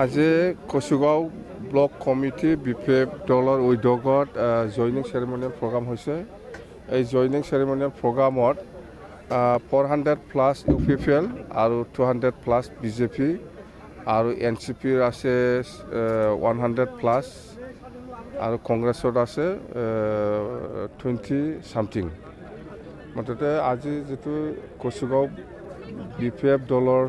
আজি Kachugaon block committee BPF দলৰ উদ্যোগত জইনিং চেৰিমনিয়েল প্ৰগ্ৰাম হৈছে। এই জইনিং চেৰিমনিয়েল প্ৰগ্ৰামত 400+ UPPL আৰু 200+ বিজেপি আৰু এনচিপিৰ আছে 100+ আৰু কংগ্ৰেছত আছে 20 সামথিং। মুঠতে আজি যিটো কচুগাঁও বিপিএফ দলৰ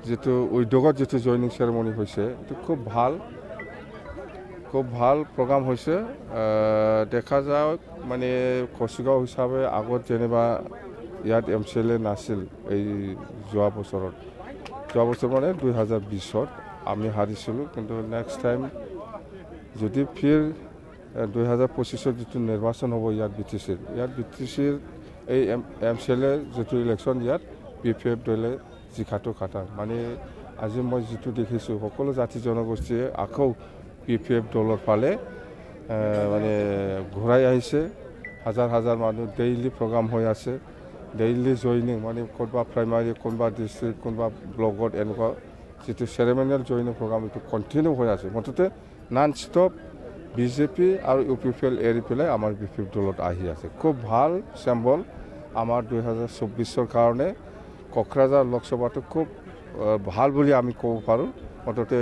যেটো উদ্যোগত যেটো জইনিং চেৰিমনি হৈছে এটো খুব ভাল প্ৰগ্ৰাম হৈছে। দেখা যায় মানে কচুগাঁও হিচাপে আগত যেনিবা ইয়াত MCLA নাছিল। এই যোৱা বছৰ মানে 2020ত আমি হাৰিছিলোঁ, কিন্তু নেক্সট টাইম যদি ফিৰ 2025ত যেটো নিৰ্বাচন হ'ব ইয়াত BTCৰ এই MCLA যেটো ইলেকশ্যন ইয়াত BPF দলে জিকাটো খাটাং। মানে আজি মই যেটো দেখিছোঁ সকলো জাতি জনগোষ্ঠীয়ে আকৌ BPF দলৰ ফালে মানে ঘূৰাই আহিছে। হাজাৰ মানুহ ডেইলি প্ৰগ্ৰাম হৈ আছে, ডেইলি জইনিং মানে কোনোবা প্ৰাইমাৰী, কোনোবা ডিষ্ট্ৰিক্ট, কোনোবা ব্লকত এনেকুৱা যেটো চেৰিমনিয়েল জইনিং প্ৰগ্ৰাম এইটো কণ্টিনিউ হৈ আছে। মুঠতে নন ষ্টপ বিজেপি আৰু UPPL এৰি পেলাই আমাৰ BPF দলত আহি আছে। খুব ভাল চেম্বল আমাৰ 2024ৰ কাৰণে কোকৰাঝাৰ লোকসভাটো খুব ভাল বুলি আমি ক'ব পাৰোঁ। মুঠতে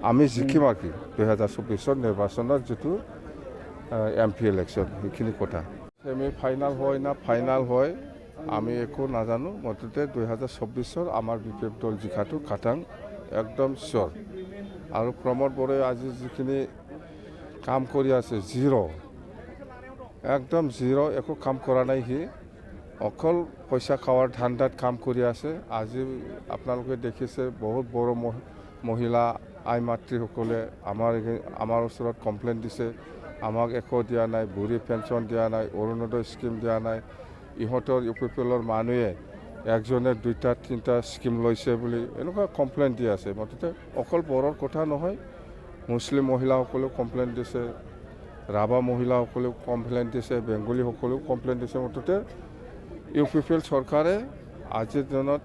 আমি জিকিম আৰু কি 2024ৰ নিৰ্বাচনৰ যেটো MP ইলেকশ্যন সেইখিনি কথা। সেমি ফাইনাল হয় না ফাইনাল হয় আমি একো নাজানো। মুঠতে 2024ৰ আমাৰ BPF দল জিকাটো খাটাং একদম চিয়ৰ। আৰু প্ৰমোদ বড়োৱে আজি যিখিনি কাম কৰি আছে একদম জিৰ', একো কাম কৰা নাই। সি অকল পইচা খাৱাৰ ধান্দাত কাম কৰি আছে। আজি আপোনালোকে দেখিছে বহুত বড়ো মহিলা আই মাতৃসকলে আমাৰ ওচৰত কমপ্লেইন দিছে, আমাক একো দিয়া নাই, বুঢ়ী পেঞ্চন দিয়া নাই, অৰুণোদয় স্কিম দিয়া নাই। ইহঁতৰ UPPLৰ মানুহে একজনে 2টা 3টা স্কিম লৈছে বুলি এনেকুৱা কমপ্লেইন দি আছে। মুঠতে অকল বড়োৰ কথা নহয়, মুছলিম মহিলাসকলেও কমপ্লেইন দিছে, ৰাভা মহিলাসকলেও কমপ্লেইন দিছে, বেংগলীসকলেও কমপ্লেইন দিছে। মুঠতে UPPL চৰকাৰে আজিৰ দিনত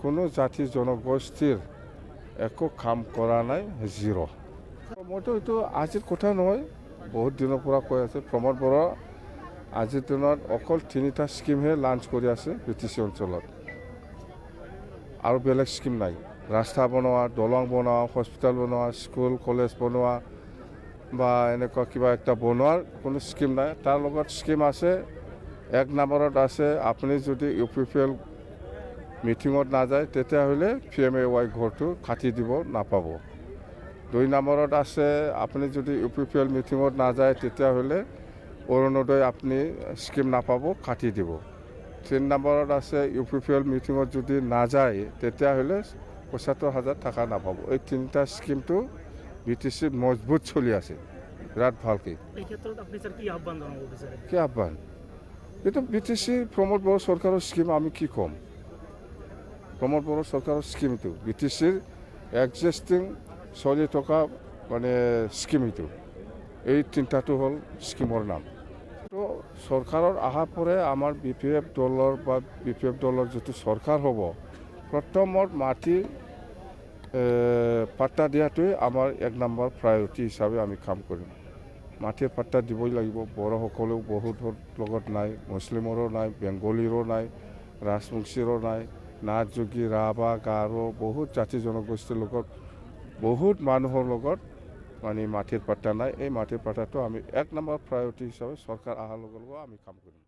কোনো জাতি জনগোষ্ঠীৰ একো কাম কৰা নাই, জিৰ'। মইতো এইটো আজিৰ কথা নহয়, বহুত দিনৰ পৰা কৈ আছে। প্ৰমোদ বড়ো আজিৰ দিনত অকল 3টা স্কিমহে লাঞ্চ কৰি আছে BTC অঞ্চলত, আৰু বেলেগ স্কিম নাই। ৰাস্তা বনোৱা, দলং বনোৱা, হস্পিটেল বনোৱা, স্কুল কলেজ বনোৱা বা এনেকুৱা কিবা একটা বনোৱাৰ কোনো স্কিম নাই। তাৰ লগত স্কিম আছে, 1 নম্বৰত আছে আপুনি যদি UPPL মিটিঙত নাযায় তেতিয়াহ'লে PMAY ঘৰটো কাটি দিব নাপাব। 2 নম্বৰত আছে আপুনি যদি UPPL মিটিঙত নাযায় তেতিয়াহ'লে অৰুণোদয় আপুনি স্কিম নাপাব, কাটি দিব। 3 নম্বৰত আছে UPPL মিটিঙত যদি নাযায় তেতিয়াহ'লে 75,000 টকা নাপাব। এই 3টা স্কিমটো BTC মজবুত চলি আছে বিৰাট ভালকে। এই ক্ষেত্ৰত আপুনি স্যাৰ কি আহ্বান জনাব বিচাৰে? কি আহ্বান? এইটো BTC প্ৰমোদ বড়ো চৰকাৰৰ স্কিম, আমি কি ক'ম? প্ৰমোদ বড়ো চৰকাৰৰ স্কিমটো BTCৰ এক্সিষ্টিং চলি থকা মানে স্কিম এইটো। এই 3টাটো হ'ল স্কিমৰ নাম। তো চৰকাৰৰ অহাৰ পৰে আমাৰ BPF দলৰ যেটো চৰকাৰ হ'ব, প্ৰথমত মাটি পাট্টা দিয়াটোৱে আমাৰ 1 নম্বৰ প্ৰায়ৰিটি হিচাপে আমি কাম কৰিম। মাটিৰ পাট্টা দিবই লাগিব। বড়োসকলেও বহুতৰ লগত নাই, মুছলিমৰো নাই, বেংগলীৰো নাই, ৰাজবংশীৰো নাই, নাথ যোগী, ৰাভা, গাৰো বহুত জাতি জনগোষ্ঠীৰ লগত বহুত মানুহৰ লগত মানে মাটিৰ পাট্টা নাই। এই মাটিৰ পাট্টাটো আমি 1 নম্বৰ প্ৰায়ৰিটি হিচাপে চৰকাৰ অহাৰ লগে লগে আমি কাম কৰিম।